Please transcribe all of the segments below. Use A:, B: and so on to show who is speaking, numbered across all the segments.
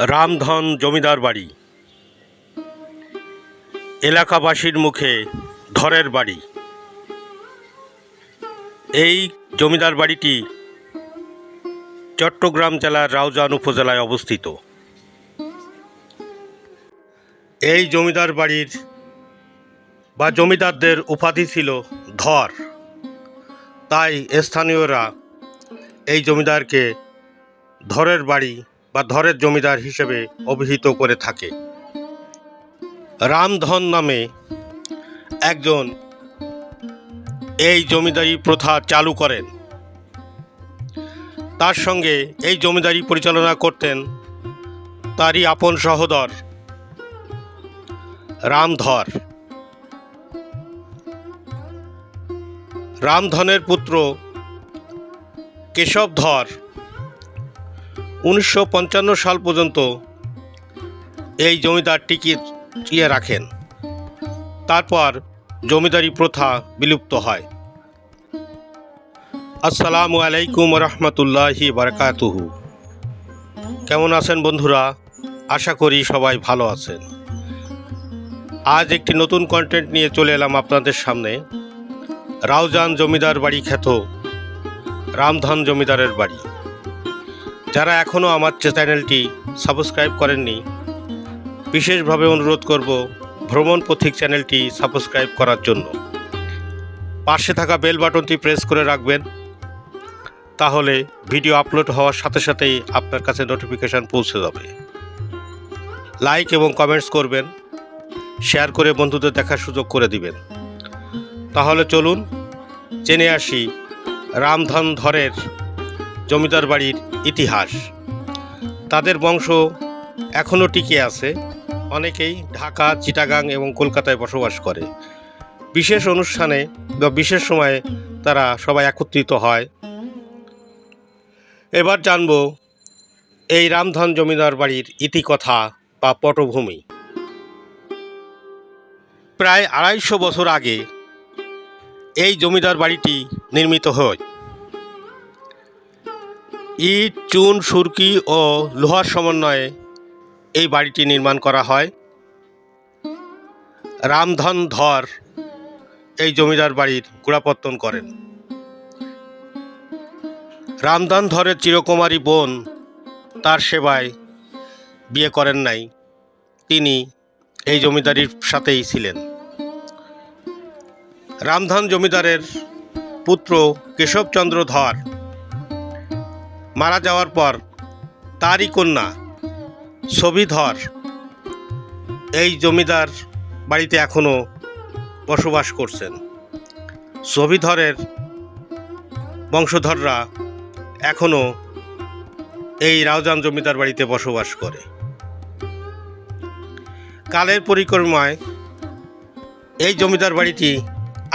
A: রামধন জমিদার বাড়ি। এলাকাবাসীর মুখে ধরের বাড়ি। এই জমিদার বাড়িটি চট্টগ্রাম জেলার রাউজান উপজেলায় অবস্থিত। এই জমিদার বাড়ির বা জমিদারদের উপাধি ছিল ধর, তাই স্থানীয়রা এই জমিদারকে ধরের বাড়ি বা ধরের জমিদার হিসেবে অভিহিত করে থাকে। রামধন নামে একজন এই জমিদারি প্রথা চালু করেন। তার সঙ্গে এই জমিদারি পরিচালনা করতেন তারই আপন সহোদর রামধর। রামধনের পুত্র কেশব ধর 1955 সাল পর্যন্ত এই জমিদার টিকিয়ে রাখেন। তারপর জমিদারি প্রথা বিলুপ্ত হয়। আসসালামু আলাইকুম রহমতুল্লাহি বারাকাতুহু। কেমন আছেন বন্ধুরা? আশা করি সবাই ভালো আছেন। আজ একটি নতুন কন্টেন্ট নিয়ে চলে এলাম আপনাদের সামনে। রাউজান জমিদার বাড়ি খ্যাত রামধন জমিদারের বাড়ি। যারা এখনও আমার চ্যানেলটি সাবস্ক্রাইব করেননি, বিশেষভাবে অনুরোধ করব ভ্রমণ পথিক চ্যানেলটি সাবস্ক্রাইব করার জন্য। পাশে থাকা বেল বাটনটি প্রেস করে রাখবেন, তাহলে ভিডিও আপলোড হওয়ার সাথে সাথেই আপনার কাছে নোটিফিকেশান পৌঁছে যাবে। লাইক এবং কমেন্টস করবেন, শেয়ার করে বন্ধুদের দেখার সুযোগ করে দিবেন। তাহলে চলুন জেনে আসি রামধন ধরের জমিদার বাড়ির ইতিহাস। তাদের বংশ এখনও টিকে আছে। অনেকেই ঢাকা, চিটাগাং এবং কলকাতায় বসবাস করে। বিশেষ অনুষ্ঠানে বা বিশেষ সময়ে তারা সবাই একত্রিত হয়। এবার জানব এই রামধন জমিদার বাড়ির ইতিকথা বা পটভূমি। প্রায় 250 বছর আগে এই জমিদার বাড়িটি নির্মিত হয়। ইট, চুন, সুরকি ও লোহার সমন্বয়ে এই বাড়িটি নির্মাণ করা হয়। রামধন ধর এই জমিদার বাড়ির গোড়াপত্তন করেন। রামধন ধরের চিরকুমারী বোন তার সেবায় বিয়ে করেন নাই, তিনি এই জমিদারির সাথেই ছিলেন। রামধন জমিদারের পুত্র কেশবচন্দ্র ধর মারা যাওয়ার পর তারই কন্যা ছবি ধর এই জমিদার বাড়িতে এখনও বসবাস করছেন। ছবি ধরের বংশধররা এখনও এই রাউজান জমিদার বাড়িতে বসবাস করে। কালের পরিক্রমায় এই জমিদার বাড়িটি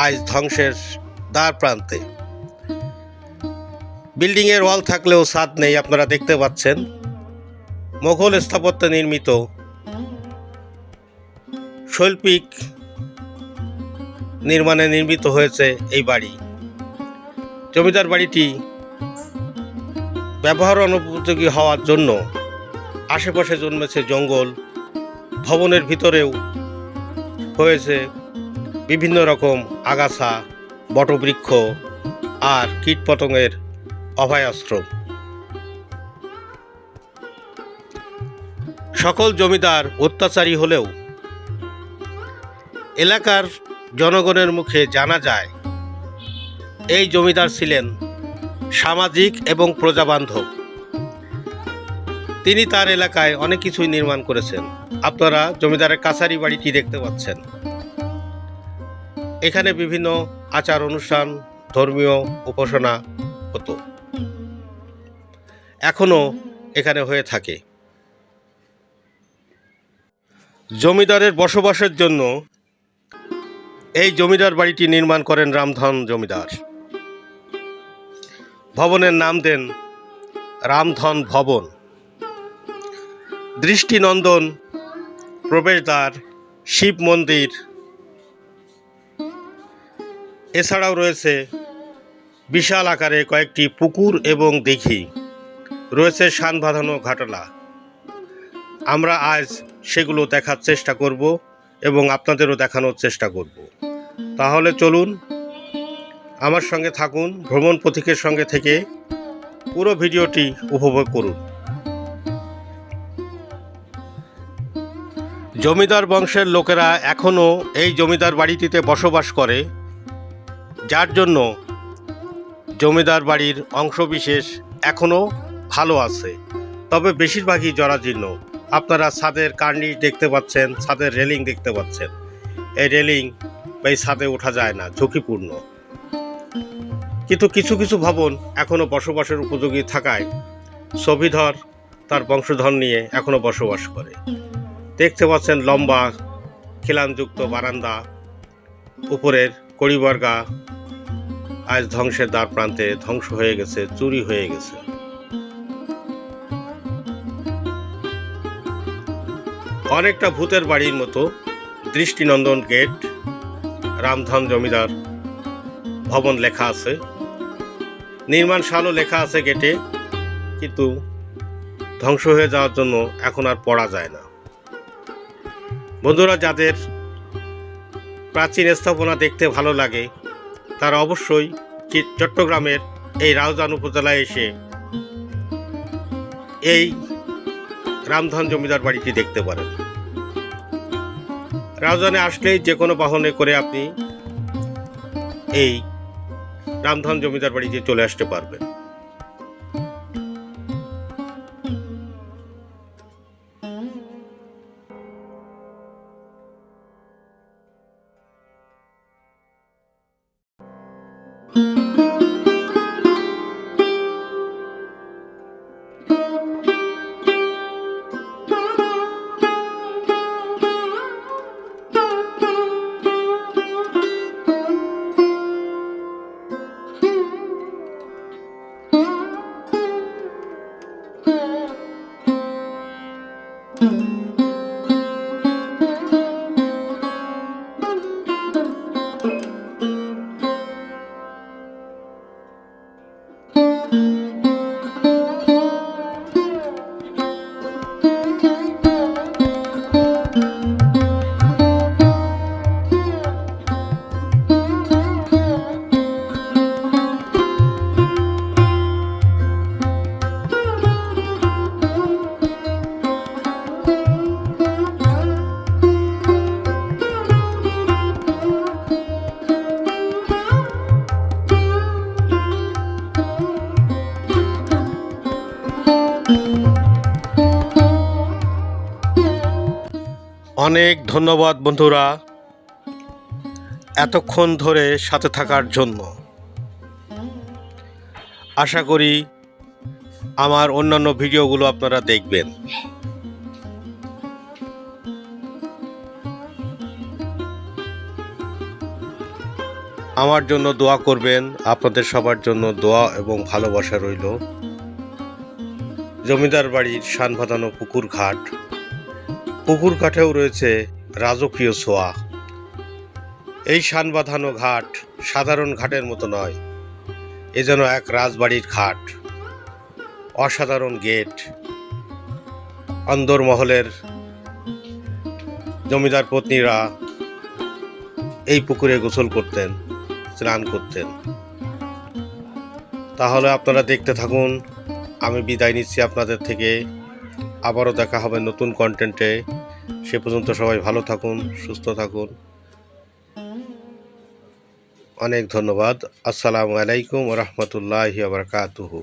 A: আজ ধ্বংসের দ্বার প্রান্তে। বিল্ডিংয়ের ওয়াল থাকলেও ছাদ নেই, আপনারা দেখতে পাচ্ছেন। মোগল স্থাপত্যে নির্মিত শৈল্পিক নির্মাণে নির্মিত হয়েছে এই বাড়ি। জমিদার বাড়িটি ব্যবহার অনুপযোগী হওয়ার জন্য আশেপাশে জন্মেছে জঙ্গল। ভবনের ভিতরেও হয়েছে বিভিন্ন রকম আগাছা, বটবৃক্ষ আর কীটপতঙ্গের অভয়াশ্রম। সকল জমিদার অত্যাচারী হলেও এলাকার জনগণের মুখে জানা যায় এই জমিদার ছিলেন সামাজিক এবং প্রজাবান্ধব। তিনি তার এলাকায় অনেক কিছুই নির্মাণ করেছেন। আপনারা জমিদারের কাছারি বাড়িটি দেখতে পাচ্ছেন। এখানে বিভিন্ন আচার অনুষ্ঠান, ধর্মীয় উপাসনা হতো, এখনও এখানে হয়ে থাকে। জমিদারের বসবাসের জন্য এই জমিদার বাড়িটি নির্মাণ করেন রামধন জমিদার। ভবনের নাম দেন রামধন ভবন। দৃষ্টিনন্দন প্রবেশদ্বার, শিব মন্দির, এছাড়াও রয়েছে বিশাল আকারে কয়েকটি পুকুর এবং দিঘি, রয়েছে শান বাঁধানো ঘাটলা। আমরা আজ সেগুলো দেখার চেষ্টা করব এবং আপনাদেরও দেখানোর চেষ্টা করব। তাহলে চলুন আমার সঙ্গে থাকুন, ভ্রমণ পথিকের সঙ্গে থেকে পুরো ভিডিওটি উপভোগ করুন। জমিদার বংশের লোকেরা এখনও এই জমিদার বাড়িটিতে বসবাস করে, যার জন্য জমিদার বাড়ির অংশবিশেষ এখনও ভালো আছে, তবে বেশিরভাগই জরাজীর্ণ। আপনারা ছাদের কার্নিশ দেখতে পাচ্ছেন, ছাদের রেলিং দেখতে পাচ্ছেন। এই রেলিং বা এই ছাদে ওঠা যায় না, ঝুঁকিপূর্ণ। কিন্তু কিছু কিছু ভবন এখনও বসবাসের উপযোগী থাকায় ছবিধর তার বংশধর নিয়ে এখনও বসবাস করে। দেখতে পাচ্ছেন লম্বা খিলানযুক্ত বারান্দা, উপরের কড়িবর্গা আজ ধ্বংসের দ্বার প্রান্তে ধ্বংস হয়ে গেছে, চুরি হয়ে গেছে। অনেকটা ভূতের বাড়ির মতো দৃষ্টিনন্দন গেট, রামধন জমিদার ভবন লেখা আছে, নির্মাণ সালও লেখা আছে গেটে, কিন্তু ধ্বংস হয়ে যাওয়ার জন্য এখন আর পড়া যায় না। বন্ধুরা, যাদের প্রাচীন স্থাপনা দেখতে ভালো লাগে তারা অবশ্যই চট্টগ্রামের এই রাউজান উপজেলায় এসে এই রামধন জমিদার বাড়িটি দেখতে পারেন। রাউজানে আসলেই যে কোনো বাহনে করে আপনি এই রামধন জমিদার বাড়িতে চলে আসতে পারবেন। অনেক ধন্যবাদ বন্ধুরা, এতক্ষণ ধরে সাথে থাকার জন্য। আশা করি আমার অন্যান্য ভিডিওগুলো আপনারা দেখবেন। আমার জন্য দোয়া করবেন, আপনাদের সবার জন্য দোয়া এবং ভালোবাসা রইল। জমিদার বাড়ির শান বাঁধানো পুকুর ঘাট, পুকুর ঘাটেও রয়েছে রাজকীয় ছোঁয়া। এই শান বাঁধানো ঘাট সাধারণ ঘাটের মতো নয়, এ যেন এক রাজবাড়ির ঘাট। অসাধারণ গেট, অন্দরমহলের জমিদার পত্নীরা এই পুকুরে গোসল করতেন, স্নান করতেন। তাহলে আপনারা দেখতে থাকুন, আমি বিদায় নিচ্ছি আপনাদের থেকে। আবারও দেখা হবে নতুন কন্টেন্টে। সে পর্যন্ত সবাই ভালো থাকুন, সুস্থ থাকুন। অনেক ধন্যবাদ। আসসালামু আলাইকুম ওয়া রাহমাতুল্লাহি ওয়া বারাকাতুহু।